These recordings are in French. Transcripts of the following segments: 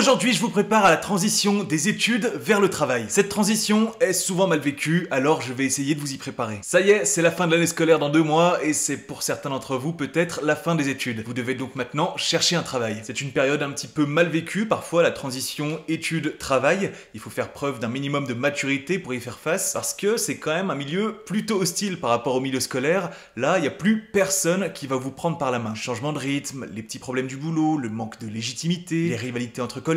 Aujourd'hui, je vous prépare à la transition des études vers le travail. Cette transition est souvent mal vécue, alors je vais essayer de vous y préparer. Ça y est, c'est la fin de l'année scolaire dans 2 mois et c'est pour certains d'entre vous peut-être la fin des études. Vous devez donc maintenant chercher un travail. C'est une période un petit peu mal vécue, parfois la transition études-travail. Il faut faire preuve d'un minimum de maturité pour y faire face parce que c'est quand même un milieu plutôt hostile par rapport au milieu scolaire. Là, il n'y a plus personne qui va vous prendre par la main. Changement de rythme, les petits problèmes du boulot, le manque de légitimité, les rivalités entre collègues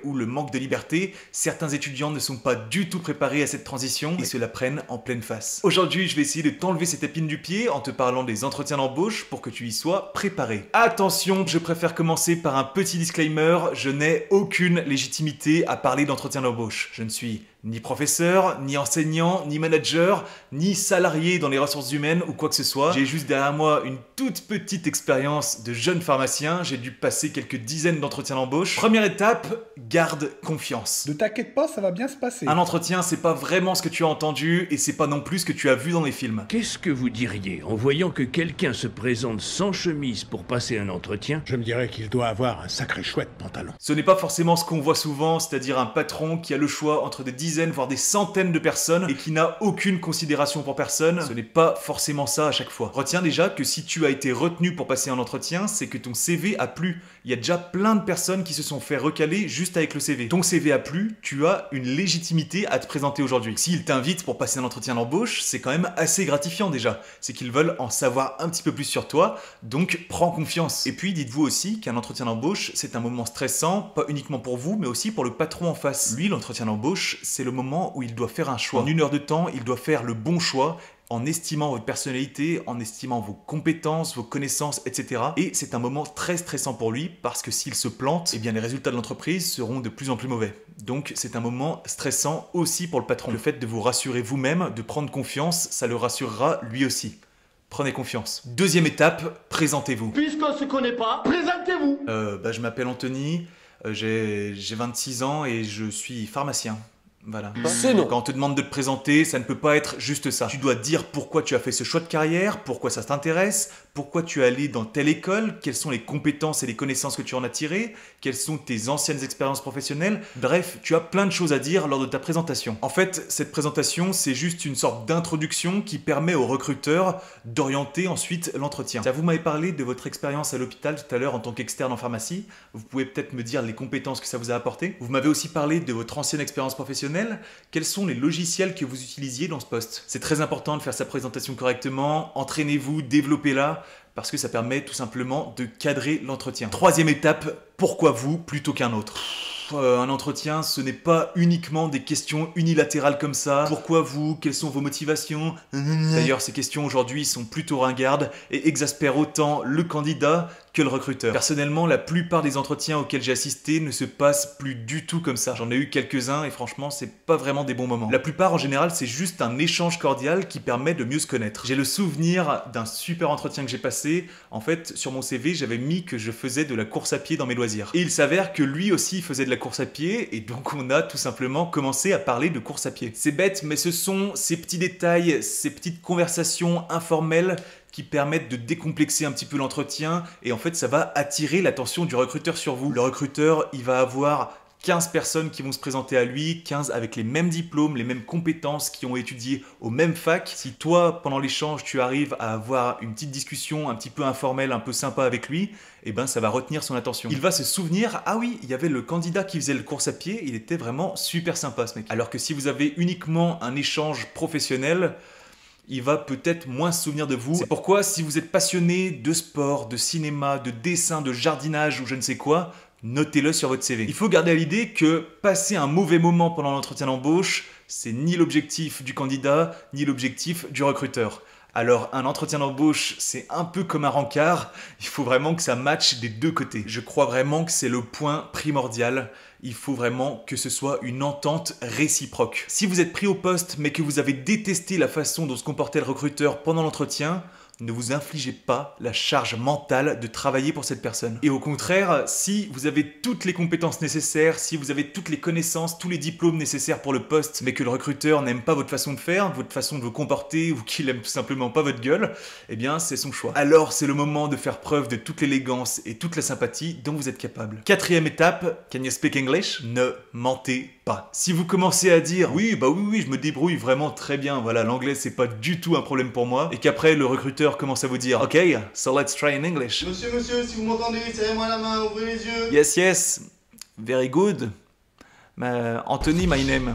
ou le manque de liberté, certains étudiants ne sont pas du tout préparés à cette transition et se la prennent en pleine face. Aujourd'hui, je vais essayer de t'enlever cette épine du pied en te parlant des entretiens d'embauche pour que tu y sois préparé. Attention, je préfère commencer par un petit disclaimer, je n'ai aucune légitimité à parler d'entretien d'embauche. Je ne suis ni professeur, ni enseignant, ni manager, ni salarié dans les ressources humaines ou quoi que ce soit. J'ai juste derrière moi une toute petite expérience de jeune pharmacien. J'ai dû passer quelques dizaines d'entretiens d'embauche. Première étape, garde confiance. Ne t'inquiète pas, ça va bien se passer. Un entretien, c'est pas vraiment ce que tu as entendu et c'est pas non plus ce que tu as vu dans les films. Qu'est-ce que vous diriez en voyant que quelqu'un se présente sans chemise pour passer un entretien? Je me dirais qu'il doit avoir un sacré chouette pantalon. Ce n'est pas forcément ce qu'on voit souvent, c'est-à-dire un patron qui a le choix entre des dizaines, voire des centaines de personnes et qui n'a aucune considération pour personne. Ce n'est pas forcément ça à chaque fois. Retiens déjà que si tu as été retenu pour passer un entretien, c'est que ton CV a plu. Il y a déjà plein de personnes qui se sont fait recaler juste avec le CV. Ton CV a plu, tu as une légitimité à te présenter aujourd'hui. S'ils t'invitent pour passer un entretien d'embauche, c'est quand même assez gratifiant déjà. C'est qu'ils veulent en savoir un petit peu plus sur toi, donc prends confiance. Et puis dites-vous aussi qu'un entretien d'embauche, c'est un moment stressant, pas uniquement pour vous, mais aussi pour le patron en face. Lui, l'entretien d'embauche, c'est le moment où il doit faire un choix. En 1 heure de temps, il doit faire le bon choix en estimant votre personnalité, en estimant vos compétences, vos connaissances, etc. Et c'est un moment très stressant pour lui parce que s'il se plante, eh bien les résultats de l'entreprise seront de plus en plus mauvais. Donc c'est un moment stressant aussi pour le patron. Le fait de vous rassurer vous-même, de prendre confiance, ça le rassurera lui aussi. Prenez confiance. Deuxième étape, présentez-vous. Puisqu'on se connaît pas, présentez-vous. Je m'appelle Anthony, j'ai 26 ans et je suis pharmacien. Voilà. C'est non. Quand on te demande de te présenter, ça ne peut pas être juste ça. Tu dois dire pourquoi tu as fait ce choix de carrière, pourquoi ça t'intéresse, pourquoi tu es allé dans telle école, quelles sont les compétences et les connaissances que tu en as tirées, quelles sont tes anciennes expériences professionnelles. Bref, tu as plein de choses à dire lors de ta présentation. En fait, cette présentation, c'est juste une sorte d'introduction qui permet au recruteur d'orienter ensuite l'entretien. Vous m'avez parlé de votre expérience à l'hôpital tout à l'heure en tant qu'externe en pharmacie. Vous pouvez peut-être me dire les compétences que ça vous a apporté. Vous m'avez aussi parlé de votre ancienne expérience professionnelle. Quels sont les logiciels que vous utilisiez dans ce poste? C'est très important de faire sa présentation correctement, entraînez-vous, développez-la, parce que ça permet tout simplement de cadrer l'entretien. Troisième étape, pourquoi vous plutôt qu'un autre? Un entretien, ce n'est pas uniquement des questions unilatérales comme ça. Pourquoi vous? Quelles sont vos motivations? D'ailleurs, ces questions aujourd'hui sont plutôt ringardes et exaspèrent autant le candidat que le recruteur. Personnellement, la plupart des entretiens auxquels j'ai assisté ne se passent plus du tout comme ça. J'en ai eu quelques-uns et franchement, c'est pas vraiment des bons moments. La plupart, en général, c'est juste un échange cordial qui permet de mieux se connaître. J'ai le souvenir d'un super entretien que j'ai passé. En fait, sur mon CV, j'avais mis que je faisais de la course à pied dans mes loisirs. Et il s'avère que lui aussi faisait de la course à pied et donc on a tout simplement commencé à parler de course à pied. C'est bête, mais ce sont ces petits détails, ces petites conversations informelles qui permettent de décomplexer un petit peu l'entretien et en fait ça va attirer l'attention du recruteur sur vous. Le recruteur, il va avoir 15 personnes qui vont se présenter à lui, 15 avec les mêmes diplômes, les mêmes compétences, qui ont étudié au même fac. Si toi, pendant l'échange, tu arrives à avoir une petite discussion un petit peu informelle, un peu sympa avec lui, eh ben ça va retenir son attention. Il va se souvenir, ah oui, il y avait le candidat qui faisait le course à pied, il était vraiment super sympa ce mec. Alors que si vous avez uniquement un échange professionnel, il va peut-être moins se souvenir de vous. C'est pourquoi si vous êtes passionné de sport, de cinéma, de dessin, de jardinage ou je ne sais quoi, notez-le sur votre CV. Il faut garder à l'idée que passer un mauvais moment pendant l'entretien d'embauche, c'est ni l'objectif du candidat, ni l'objectif du recruteur. Alors un entretien d'embauche, c'est un peu comme un rencard, il faut vraiment que ça matche des deux côtés. Je crois vraiment que c'est le point primordial, il faut vraiment que ce soit une entente réciproque. Si vous êtes pris au poste mais que vous avez détesté la façon dont se comportait le recruteur pendant l'entretien, ne vous infligez pas la charge mentale de travailler pour cette personne. Et au contraire, si vous avez toutes les compétences nécessaires, si vous avez toutes les connaissances, tous les diplômes nécessaires pour le poste, mais que le recruteur n'aime pas votre façon de faire, votre façon de vous comporter, ou qu'il aime tout simplement pas votre gueule, eh bien c'est son choix. Alors c'est le moment de faire preuve de toute l'élégance et toute la sympathie dont vous êtes capable. Quatrième étape, can you speak English? Ne mentez pas. Si vous commencez à dire oui, je me débrouille vraiment très bien, voilà, l'anglais c'est pas du tout un problème pour moi, et qu'après le recruteur commence à vous dire ok, so let's try in English. Monsieur, si vous m'entendez, serrez-moi la main, ouvrez les yeux. Yes, very good. Anthony, my name.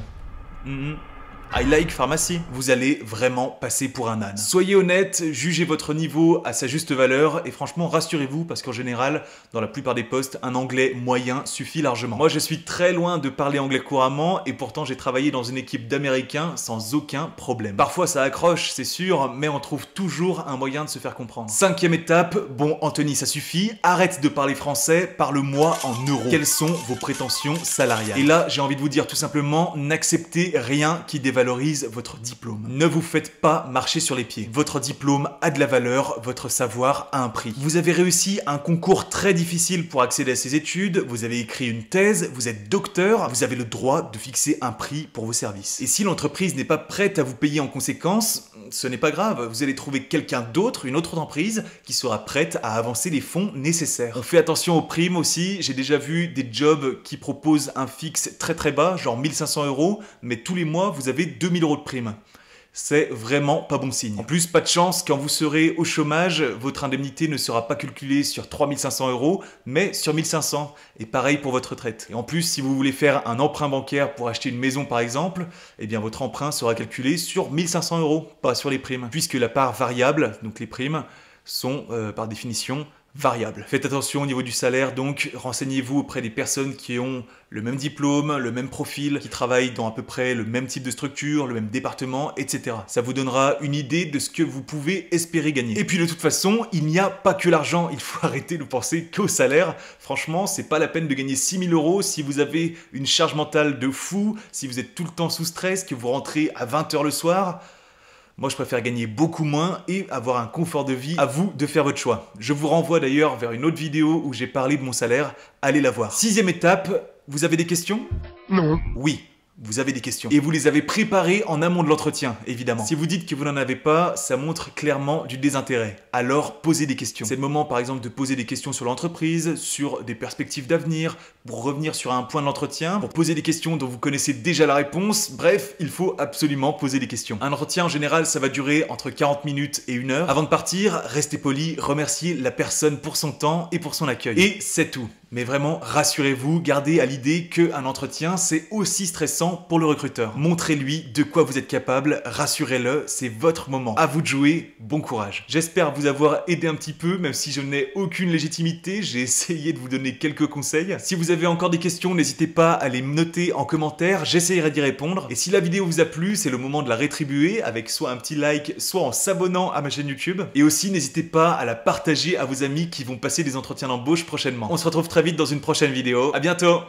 I like pharmacy. Vous allez vraiment passer pour un âne. Soyez honnête, jugez votre niveau à sa juste valeur et franchement rassurez-vous parce qu'en général, dans la plupart des postes, un anglais moyen suffit largement. Moi je suis très loin de parler anglais couramment et pourtant j'ai travaillé dans une équipe d'Américains sans aucun problème. Parfois ça accroche, c'est sûr, mais on trouve toujours un moyen de se faire comprendre. Cinquième étape, bon Anthony ça suffit, arrête de parler français, parle-moi en euros. Quelles sont vos prétentions salariales? Et là j'ai envie de vous dire tout simplement, n'acceptez rien qui dévalorise votre diplôme. Ne vous faites pas marcher sur les pieds. Votre diplôme a de la valeur, votre savoir a un prix. Vous avez réussi un concours très difficile pour accéder à ces études, vous avez écrit une thèse, vous êtes docteur, vous avez le droit de fixer un prix pour vos services. Et si l'entreprise n'est pas prête à vous payer en conséquence, ce n'est pas grave, vous allez trouver quelqu'un d'autre, une autre entreprise, qui sera prête à avancer les fonds nécessaires. On fait attention aux primes aussi, j'ai déjà vu des jobs qui proposent un fixe très bas, genre 1500 €, mais tous les mois vous avez 2000 € de prime. C'est vraiment pas bon signe. En plus, pas de chance, quand vous serez au chômage, votre indemnité ne sera pas calculée sur 3500 €, mais sur 1500. Et pareil pour votre retraite. Et en plus, si vous voulez faire un emprunt bancaire pour acheter une maison par exemple, eh bien votre emprunt sera calculé sur 1500 €, pas sur les primes. Puisque la part variable, donc les primes, sont par définition variable. Faites attention au niveau du salaire, donc renseignez-vous auprès des personnes qui ont le même diplôme, le même profil, qui travaillent dans à peu près le même type de structure, le même département, etc. Ça vous donnera une idée de ce que vous pouvez espérer gagner. Et puis de toute façon, il n'y a pas que l'argent, il faut arrêter de penser qu'au salaire. Franchement, c'est pas la peine de gagner 6000 € si vous avez une charge mentale de fou, si vous êtes tout le temps sous stress, que vous rentrez à 20 h le soir. Moi, je préfère gagner beaucoup moins et avoir un confort de vie. À vous de faire votre choix. Je vous renvoie d'ailleurs vers une autre vidéo où j'ai parlé de mon salaire. Allez la voir. Sixième étape, vous avez des questions? Non. Oui. Vous avez des questions. Et vous les avez préparées en amont de l'entretien, évidemment. Si vous dites que vous n'en avez pas, ça montre clairement du désintérêt. Alors, posez des questions. C'est le moment, par exemple, de poser des questions sur l'entreprise, sur des perspectives d'avenir, pour revenir sur un point de l'entretien, pour poser des questions dont vous connaissez déjà la réponse. Bref, il faut absolument poser des questions. Un entretien, en général, ça va durer entre 40 minutes et 1 heure. Avant de partir, restez poli, remerciez la personne pour son temps et pour son accueil. Et c'est tout. Mais vraiment, rassurez-vous, gardez à l'idée qu'un entretien, c'est aussi stressant pour le recruteur. Montrez-lui de quoi vous êtes capable, rassurez-le, c'est votre moment. À vous de jouer, bon courage. J'espère vous avoir aidé un petit peu, même si je n'ai aucune légitimité, j'ai essayé de vous donner quelques conseils. Si vous avez encore des questions, n'hésitez pas à les noter en commentaire, j'essaierai d'y répondre. Et si la vidéo vous a plu, c'est le moment de la rétribuer avec soit un petit like, soit en s'abonnant à ma chaîne YouTube. Et aussi, n'hésitez pas à la partager à vos amis qui vont passer des entretiens d'embauche prochainement. On se retrouve très vite dans une prochaine vidéo. À bientôt!